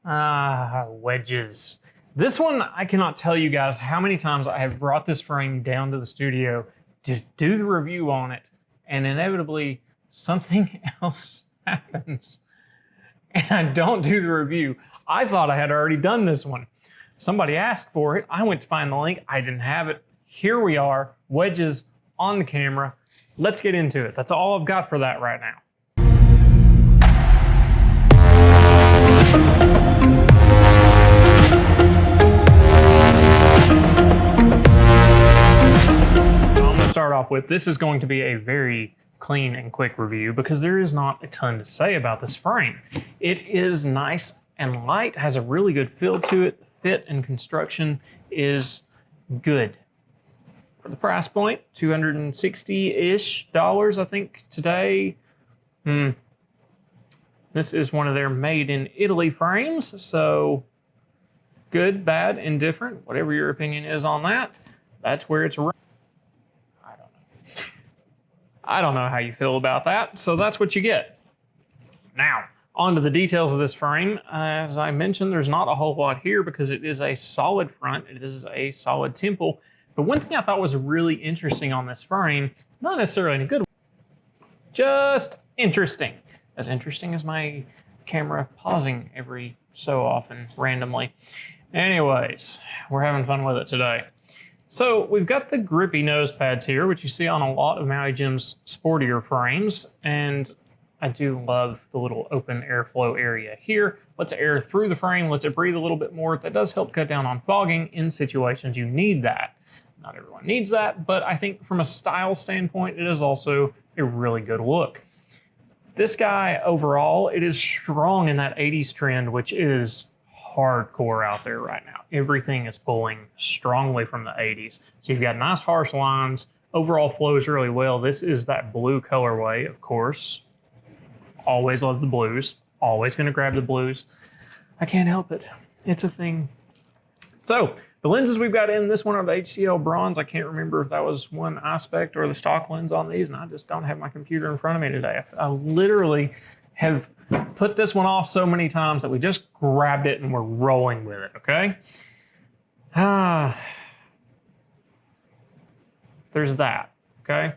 Wedges. This one, I cannot tell you guys how many times I have brought this frame down to the studio to do the review on it, and inevitably something else happens, and I don't do the review. I thought I had already done this one. Somebody asked for it. I went to find the link. I didn't have it. Here we are, Wedges on the camera. Let's get into it. That's all I've got for that right now. Start off with, this is going to be a very clean and quick review because there is not a ton to say about this frame. It is nice and light, has a really good feel to it. The fit and construction is good. For the price point, $260-ish, I think, today. This is one of their made in Italy frames, so good, bad, indifferent, whatever your opinion is on that, that's where it's right. I don't know how you feel about that, so that's what you get. Now, on to the details of this frame. As I mentioned, there's not a whole lot here because it is a solid front, it is a solid temple. But one thing I thought was really interesting on this frame, not necessarily in a good way, just interesting. As interesting as my camera pausing every so often, randomly. Anyways, we're having fun with it today. So we've got the grippy nose pads here, which you see on a lot of Maui Jim's sportier frames, and I do love the little open airflow area here. Lets air through the frame, lets it breathe a little bit more. That does help cut down on fogging in situations you need that. Not everyone needs that, but I think from a style standpoint, it is also a really good look. This guy overall, it is strong in that 80s trend, which is hardcore out there right now. Everything is pulling strongly from the 80s. So you've got nice harsh lines, overall flows really well. This is that blue colorway, of course. Always love the blues, always gonna grab the blues. I can't help it, it's a thing. So the lenses we've got in this one are the HCL bronze. I can't remember if that was one aspect or the stock lens on these, and I just don't have my computer in front of me today. I literally have put this one off so many times that we just grabbed it and we're rolling with it, okay? There's that, okay?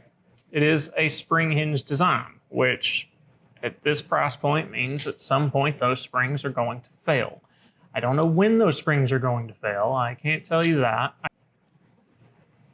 It is a spring hinge design, which at this price point means at some point those springs are going to fail. I don't know when those springs are going to fail. I can't tell you that.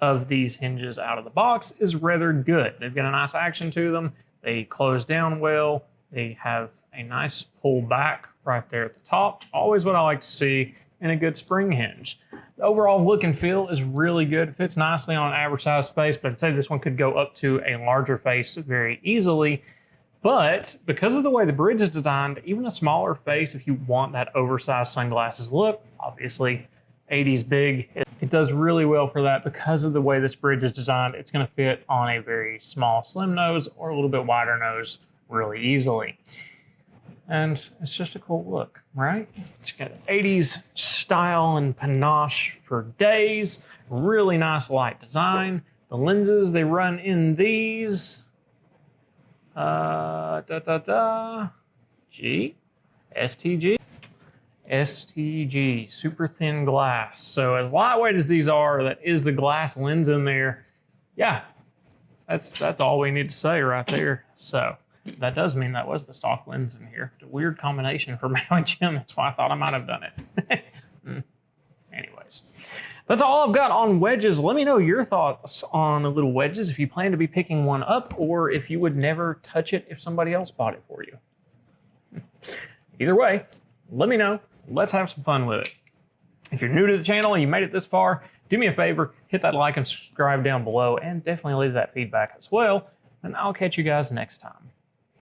Of these hinges out of the box is rather good. They've got a nice action to them. They close down well. They have a nice pull back right there at the top. Always what I like to see in a good spring hinge. The overall look and feel is really good. It fits nicely on an average size face, but I'd say this one could go up to a larger face very easily. But because of the way the bridge is designed, even a smaller face, if you want that oversized sunglasses look, obviously 80's big, it does really well for that. Because of the way this bridge is designed, it's gonna fit on a very small, slim nose or a little bit wider nose really easily. And it's just a cool look, right? It's got 80's style and panache for days. Really nice light design. The lenses, they run in these. STG, super thin glass. So as lightweight as these are, that is the glass lens in there. Yeah, that's all we need to say right there. So that does mean that was the stock lens in here. It's a weird combination for Maui Jim. That's why I thought I might have done it. Anyways, that's all I've got on wedges. Let me know your thoughts on the little wedges, if you plan to be picking one up or if you would never touch it if somebody else bought it for you. Either way, let me know. Let's have some fun with it. If you're new to the channel and you made it this far, do me a favor, hit that like and subscribe down below, and definitely leave that feedback as well, and I'll catch you guys next time.